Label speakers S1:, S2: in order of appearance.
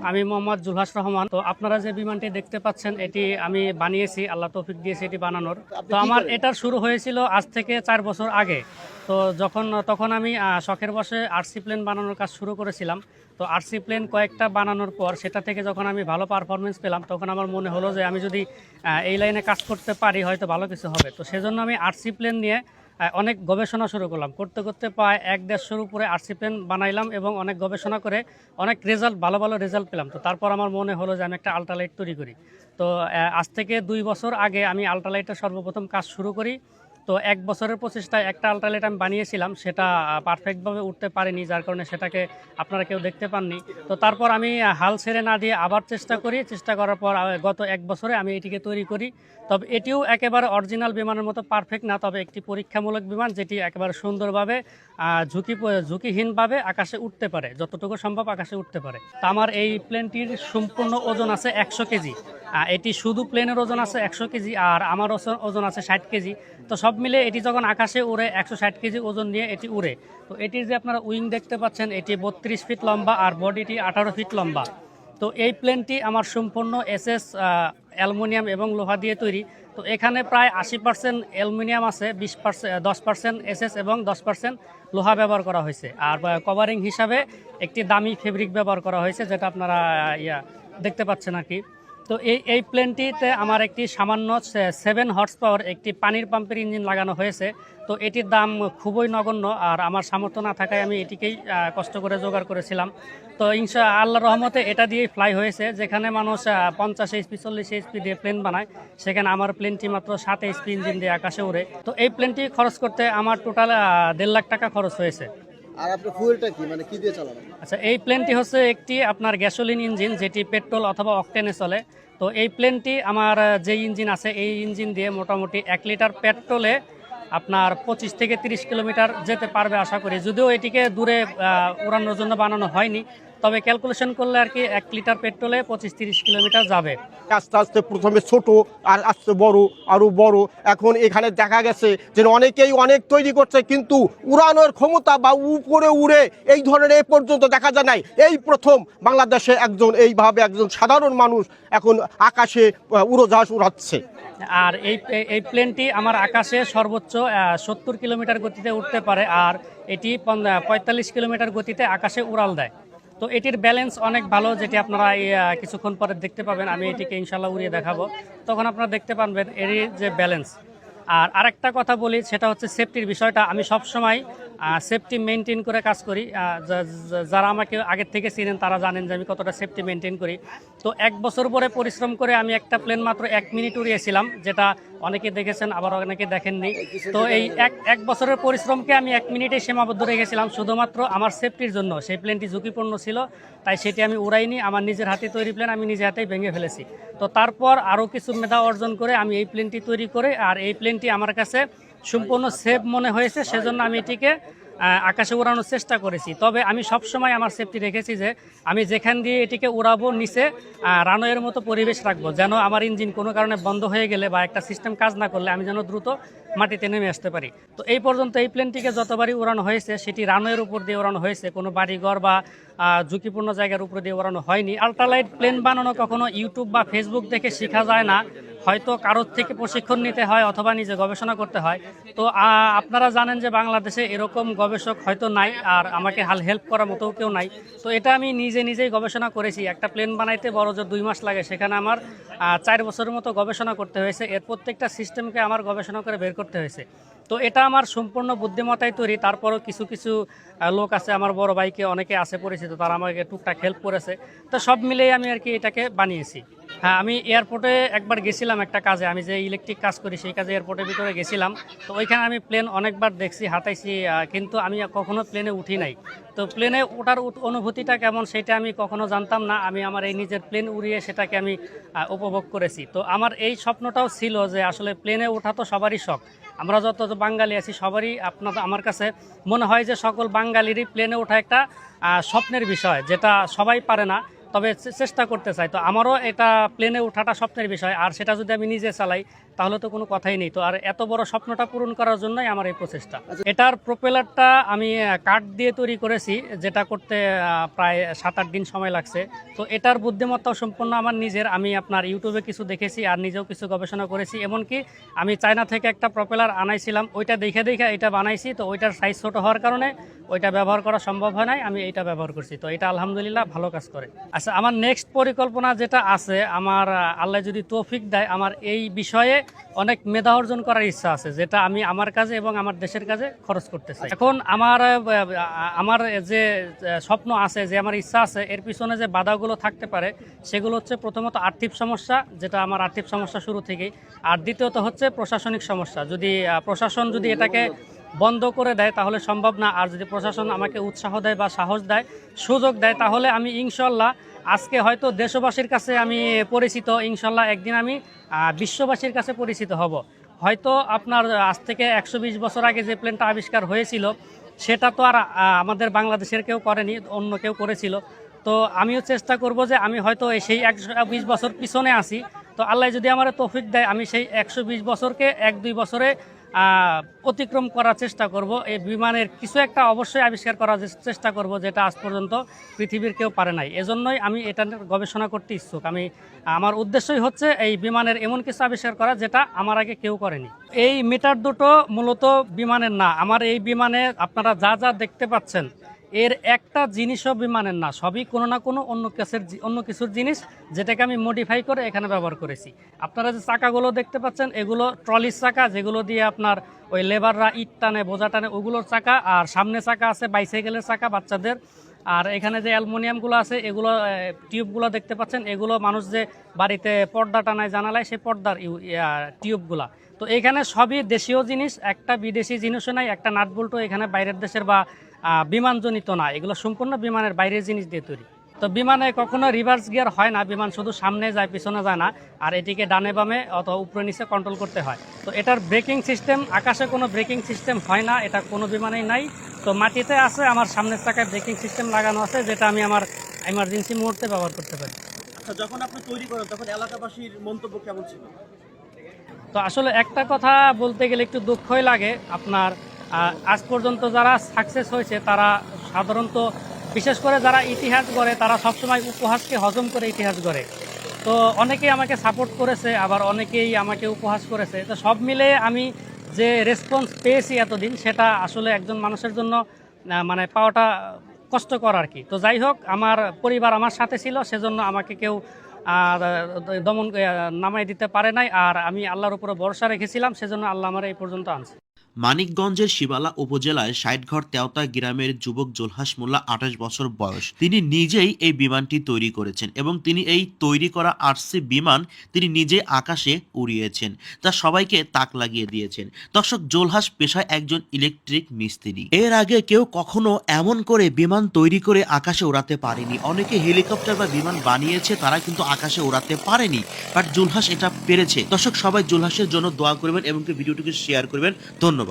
S1: আমি মোহাম্মদ জুলহাস রহমান। তো আপনারা যে বিমানটি দেখতে পাচ্ছেন এটি আমি বানিয়েছি, আল্লাহ তৌফিক দিয়েছে এটি বানানোর। তো আমার এটার শুরু হয়েছিল আজ থেকে 4 বছর আগে। তো তখন আমি শখের বশে আরসি প্লেন বানানোর কাজ শুরু করেছিলাম। তো আরসি প্লেন কয়েকটা বানানোর পর সেটা থেকে যখন আমি ভালো পারফরমেন্স পেলাম তখন আমার মনে হলো যে আমি যদি এই লাইনে কাজ করতে পারি হয়তো ভালো কিছু হবে। তো সেজন্য আমি আরসি প্লেন নিয়ে অনেক গবেষণা শুরু করলাম। করতে করতে প্রায় 1-1.5 উপরে আরসি প্লেন বানাইলাম এবং অনেক গবেষণা করে অনেক ভালো ভালো রেজাল্ট পেলাম। তো তারপর আমার মনে হলো যে আমি একটা আল্ট্রালাইট তৈরি করি। তো আজ থেকে 2 বছর আগে আমি আল্ট্রালাইটের সর্বপ্রথম কাজ শুরু করি। তো 1 বছরের প্রচেষ্টায় একটা আল্ট্রালাইট আমি বানিয়েছিলাম, সেটা পারফেক্টভাবে উঠতে পারেনি, যার কারণে সেটাকে আপনারা কেউ দেখতে পাননি। তো তারপর আমি হাল ছেড়ে না দিয়ে আবার চেষ্টা করার পর গত 1 বছরে আমি এটিকে তৈরি করি। তবে এটিও একেবারে অরিজিনাল বিমানের মতো পারফেক্ট না, তবে একটি পরীক্ষামূলক বিমান যেটি একেবারে সুন্দরভাবে ঝুঁকিহীনভাবে আকাশে উঠতে পারে, যতটুকু সম্ভব আকাশে উঠতে পারে। তো আমার এই প্লেনটির সম্পূর্ণ ওজন আছে 100 কেজি। এটি শুধু প্লেনের ওজন আছে 100 কেজি আর আমার ওজন আছে 60 কেজি। তো সব মিলে এটি যখন আকাশে উড়ে 160 কেজি ওজন নিয়ে এটি উড়ে। তো এটির যে আপনারা উইং দেখতে পাচ্ছেন এটি 32 ফিট লম্বা আর বডিটি 18 ফিট লম্বা। তো এই প্লেনটি আমার সম্পূর্ণ এসএস অ্যালুমিনিয়াম এবং লোহা দিয়ে তৈরি। তো এখানে প্রায় 80% অ্যালুমিনিয়াম আছে, 10% এসএস এবং 10% লোহা ব্যবহার করা হয়েছে। আর কভারিং হিসাবে একটি দামি ফেব্রিক ব্যবহার করা হয়েছে, যেটা আপনারা দেখতে পাচ্ছেন আর কি। তো এই প্লেনটিতে আমার একটি সামান্য 7 হর্স পাওয়ার একটি পানির পাম্পের ইঞ্জিন লাগানো হয়েছে। তো এটির দাম খুবই নগণ্য, আর আমার সামর্থ্য না থাকায় আমি এটিকেই কষ্ট করে জোগাড় করেছিলাম। তো আল্লাহর রহমতে এটা দিয়েই ফ্লাই হয়েছে। যেখানে মানুষ 50 এইচপি 40 এইচপি দিয়ে প্লেন বানায়, সেখানে আমার প্লেনটি মাত্র 7 এইচপি ইঞ্জিন দিয়ে আকাশে উড়ে। তো এই প্লেনটি খরচ করতে আমার টোটাল 1.5 লাখ টাকা খরচ হয়েছে।
S2: আর আপনার ফুয়েলটা কি, মানে কি দিয়ে চালাবেন?
S1: আচ্ছা, এই প্লেনটি হচ্ছে একটি আপনার গ্যাসোলিন ইঞ্জিন, যেটি পেট্রোল অথবা অকটেনে চলে। তো এই প্লেনটি আমার যে ইঞ্জিন আছে এই ইঞ্জিন দিয়ে মোটামুটি 1 লিটার পেট্রোলে আপনার 25 থেকে 30 কিলোমিটার যেতে পারবে আশা করি। যদিও এটিকে দূরে উড়ানোর জন্য বানানো হয়নি, তবে ক্যালকুলেশন করলে আর কি 1 লিটার পেট্রোলে 25-30 কিলোমিটার যাবে।
S3: আস্তে আস্তে প্রথমে ছোট আর আস্তে বড়, আরো বড়। এখন এখানে দেখা গেছে যে অনেকেই অনেক তৈরি করছে, কিন্তু উড়ানোর ক্ষমতা বা উপরে উড়ে এই ধরনের এ পর্যন্ত দেখা যায় নাই। এই প্রথম বাংলাদেশে এইভাবে একজন সাধারণ মানুষ এখন আকাশে উড়োজাহাজ উড়াচ্ছে।
S1: আর এই প্লেনটি আমার আকাশে সর্বোচ্চ 70 কিলোমিটার গতিতে উঠতে পারে, আর এটি 45 কিলোমিটার গতিতে আকাশে উড়াল দেয়। তো এটির ব্যালেন্স অনেক ভালো, যেটি আপনারা কিছুক্ষণ পরে দেখতে পাবেন। আমি এটিকে ইনশাল্লাহ উড়িয়ে দেখাবো, তখন আপনারা দেখতে পারবেন এর যে ব্যালেন্স। আর আরেকটা কথা বলি, সেটা হচ্ছে সেফটির বিষয়টা। আমি সবসময় সেফটি মেনটেন করে কাজ করি। যারা আমাকে আগের থেকে চিনেন তারা জানেন যে আমি কতটা সেফটি মেনটেন করি। তো 1 বছর পরে পরিশ্রম করে আমি একটা প্লেন মাত্র 1 মিনিট উড়িয়েছিলাম, যেটা অনেকে দেখেছেন আবার অনেকে দেখেননি। তো এই এক বছরের পরিশ্রমকে আমি 1 মিনিটে সীমাবদ্ধ রেখেছিলাম শুধুমাত্র আমার সেফটির জন্য। সেই প্লেনটি ঝুঁকিপূর্ণ ছিল, তাই সেটি আমি উড়াইনি। আমার নিজের হাতে তৈরি প্লেন আমি নিজের হাতেই ভেঙে ফেলেছি। তো তারপর আরও কিছু মেধা অর্জন করে আমি এই প্লেনটি তৈরি করে, আর এই প্লেনটি আমার কাছে সম্পূর্ণ সেফ মনে হয়েছে, সেজন্য আমি এটিকে আকাশে উড়ানোর চেষ্টা করেছি। তবে আমি সবসময় আমার সেফটি রেখেছি যে আমি যেখান দিয়ে এটিকে উড়াবো নিচে রানওয়ের মতো পরিবেশ রাখবো, যেন আমার ইঞ্জিন কোনো কারণে বন্ধ হয়ে গেলে বা একটা সিস্টেম কাজ না করলে আমি যেন দ্রুত মাটিতে নেমে আসতে পারি। তো এই পর্যন্ত এই প্লেনটিকে যতবারই উড়ানো হয়েছে সেটি রানওয়ের উপর দিয়ে উড়ানো হয়েছে, কোনো বাড়িঘর বা ঝুঁকিপূর্ণ জায়গার উপর দিয়ে উড়ানো হয়নি। আল্ট্রালাইট প্লেন বানানো কখনো ইউটিউব বা ফেসবুক দেখে শেখা যায় না, হয়তো কারোর থেকে প্রশিক্ষণ নিতে হয় অথবা নিজে গবেষণা করতে হয়। তো আপনারা জানেন যে বাংলাদেশে এরকম গবেষক হয়তো নাই, আর আমাকে হেল্প করার মতো কেউ নাই। তো এটা আমি নিজেই গবেষণা করেছি। একটা প্লেন বানাইতে বড় যে 2 মাস লাগে, সেখানে আমার 4 বছরের মতো গবেষণা করতে হয়েছে। এর প্রত্যেকটা সিস্টেমকে আমার গবেষণা করে বের করতে হয়েছে। তো এটা আমার সম্পূর্ণ বুদ্ধিমত্তায় তৈরি। তারপরও কিছু লোক আছে, আমার বড় ভাইকে অনেকে আছে পরিচিত, তারা আমাকে টুকটাক হেল্প করেছে। তো সব মিলেই আমি আর কি এটাকে বানিয়েছি। হ্যাঁ, আমি এয়ারপোর্টে একবার গেছিলাম একটা কাজে, আমি যে ইলেকট্রিক কাজ করি সেই কাজে এয়ারপোর্টের ভিতরে গেছিলাম। তো ওইখানে আমি প্লেন অনেকবার দেখছি, হাতাইছি, কিন্তু আমি কখনো প্লেনে উঠি নাই। তো প্লেনে ওঠার অনুভূতিটা কেমন সেটা আমি কখনো জানতাম না। আমি আমার এই নিজের প্লেন উড়িয়ে সেটাকে আমি উপভোগ করেছি। তো আমার এই স্বপ্নটাও ছিল যে আসলে প্লেনে ওঠা তো সবারই শখ। আমরা যত বাঙালি আছি সবারই আমার কাছে মনে হয় যে সকল বাঙালিরই প্লেনে ওঠা একটা স্বপ্নের বিষয়, যেটা সবাই পারে না, তবে চেষ্টা করতে চাই। তো আমারও এটা প্লেনে ওঠাটা স্বপ্নের বিষয়, আর সেটা যদি আমি নিজে চালাই তাহলে তো কোনো কথাই নেই। তো আর এত বড় স্বপ্নটা পূরণ করার জন্যই আমার এই প্রচেষ্টা। এটার প্রপেলারটা আমি কাঠ দিয়ে তৈরি করেছি, যেটা করতে প্রায় 7-8 দিন সময় লাগছে। তো এটার বুদ্ধিমত্তাও সম্পূর্ণ আমার নিজের। আমি আপনার ইউটিউবে কিছু দেখেছি আর নিজেও কিছু গবেষণা করেছি। এমনকি আমি চায়না থেকে একটা প্রপেলার আনাইছিলাম, ওইটা দেখে এটা বানাইছি। তো ওইটার সাইজ ছোট হওয়ার কারণে ওইটা ব্যবহার করা সম্ভব হয় নাই, আমি এইটা ব্যবহার করছি। তো এটা আলহামদুলিল্লাহ ভালো কাজ করে। আচ্ছা, আমার নেক্সট পরিকল্পনা যেটা আছে, আমার আল্লাহ যদি তৌফিক দেয়, আমার এই বিষয়ে অনেক মেধা অর্জন করার ইচ্ছা আছে, যেটা আমি আমার কাজে এবং আমার দেশের কাজে খরচ করতে চাই। এখন আমার যে স্বপ্ন আছে, যে আমার ইচ্ছা আছে, এর পিছনে যে বাধাগুলো থাকতে পারে সেগুলো হচ্ছে প্রথমত আর্থিক সমস্যা, যেটা আমার আর্থিক সমস্যা শুরু থেকেই। আর দ্বিতীয়ত হচ্ছে প্রশাসনিক সমস্যা। যদি প্রশাসন যদি এটাকে বন্ধ করে দেয় তাহলে সম্ভব না। আর যদি প্রশাসন আমাকে উৎসাহ দেয় বা সাহস দেয়, সুযোগ দেয়, তাহলে আমি ইনশাল্লাহ আজকে হয়তো দেশবাসীর কাছে আমি পরিচিত, ইনশাল্লাহ একদিন আমি বিশ্ববাসীর কাছে পরিচিত হব। হয়তো আপনার আজ থেকে 120 বছর আগে যে প্লেনটা আবিষ্কার হয়েছিল সেটা তো আর আমাদের বাংলাদেশের কেউ করেনি, অন্য কেউ করেছিল। তো আমিও চেষ্টা করব যে আমি হয়তো সেই 120 বছর পিছনে আসি। তো আল্লাহ যদি আমার তৌফিক দেয়, আমি সেই 120 বছরকে 1-2 বছরে অতিক্রম করার চেষ্টা করব। এই বিমানের কিছু একটা অবশ্যই আবিষ্কার করার চেষ্টা করব, যেটা আজ পর্যন্ত পৃথিবীর কেউ পারে নাই। এজন্যই আমি এটা গবেষণা করতে ইচ্ছুক। আমার উদ্দেশ্যই হচ্ছে এই বিমানের এমন কিছু আবিষ্কার করা যেটা আমার আগে কেউ করেনি। এই মিটার দুটো মূলত বিমানের না। আমার এই বিমানে আপনারা যা যা দেখতে পাচ্ছেন, এর একটা জিনিসও বিমানের না, সবই কোনো না কোনো অন্য কিছুর জিনিস, যেটাকে আমি মডিফাই করে এখানে ব্যবহার করেছি। আপনারা যে চাকাগুলো দেখতে পাচ্ছেন, এগুলো ট্রলির চাকা, যেগুলো দিয়ে আপনার ওই লেবাররা ইট টানে, বোঝা টানে, ওগুলোর চাকা। আর সামনে চাকা আছে বাইসাইকেলের চাকা বাচ্চাদের। আর এখানে যে অ্যালুমিনিয়ামগুলো আছে, এগুলো টিউবগুলো দেখতে পাচ্ছেন, এগুলো মানুষ যে বাড়িতে পর্দা টানায় জানালায়, সেই পর্দার টিউবগুলা। তো এখানে সবই দেশীয় জিনিস, একটা বিদেশি জিনিসও নাই, একটা নাট বল্টু এখানে বাইরের দেশের বা বিমানজনিত না। এগুলো সম্পূর্ণ বিমানের বাইরের জিনিস দিয়ে তৈরি। তো বিমানে কখনো রিভার্স গিয়ার হয় না, বিমান শুধু সামনে যায়, পিছনে যায় না। আর এটিকে ডানে বামে অথবা উপরে নিচে কন্ট্রোল করতে হয়। তো এটার ব্রেকিং সিস্টেম, আকাশে কোনো ব্রেকিং সিস্টেম হয় না, এটা কোনো বিমানেই নাই। তো মাটিতে আছে, আমার সামনের চাকায় ব্রেকিং সিস্টেম লাগানো আছে, যেটা আমি আমার এমার্জেন্সি মুহূর্তে ব্যবহার করতে পারি।
S2: আচ্ছা, যখন আপনি তৈরি করেন তখন এলাকাবাসীর মন্তব্য কেমন ছিল?
S1: তো আসলে একটা কথা বলতে গেলে একটু দুঃখই লাগে। আপনার আজ পর্যন্ত যারা সাকসেস হয়েছে তারা সাধারণত, বিশেষ করে যারা ইতিহাস গড়ে, তারা সবসময় উপহাসকে হজম করে ইতিহাস গড়ে। তো অনেকেই আমাকে সাপোর্ট করেছে, আবার অনেকেই আমাকে উপহাস করেছে। তো সব মিলে আমি যে রেসপন্স পেয়েছি এতদিন, সেটা আসলে একজন মানুষের জন্য মানে পাওয়াটা কষ্টকর আর কি। তো যাই হোক, আমার পরিবার আমার সাথে ছিল, সেজন্য আমাকে কেউ নামাই দিতে পারে নাই। আর আমি আল্লাহর উপরে ভরসা রেখেছিলাম, সেজন্য আল্লাহ আমার এই পর্যন্ত আনছে।
S4: মানিকগঞ্জের শিবালা উপজেলায় ৬০ ঘর তেওতা গ্রামের যুবক জুলহাস মোল্লা ২৮ বছর বয়স। তিনি নিজেই এই বিমানটি তৈরি করেছেন এবং তিনি এই তৈরি করা আরসি বিমান তিনি নিজে আকাশে উড়িয়েছেন, তা সবাইকে তাক লাগিয়ে দিয়েছেন। দর্শক, জুলহাস পেশায় একজন ইলেকট্রিক মিস্ত্রি। এর আগে কেউ কখনো এমন করে বিমান তৈরি করে আকাশে উড়াতে পারেনি। অনেকে হেলিকপ্টার বা বিমান বানিয়েছে, তারা কিন্তু আকাশে উড়াতে পারেনি, বাট জুলহাস এটা পেরেছে। দর্শক, সবাই জুলহাসের জন্য দোয়া করবেন এবং ভিডিওটিকে শেয়ার করবেন। ধন্যবাদ।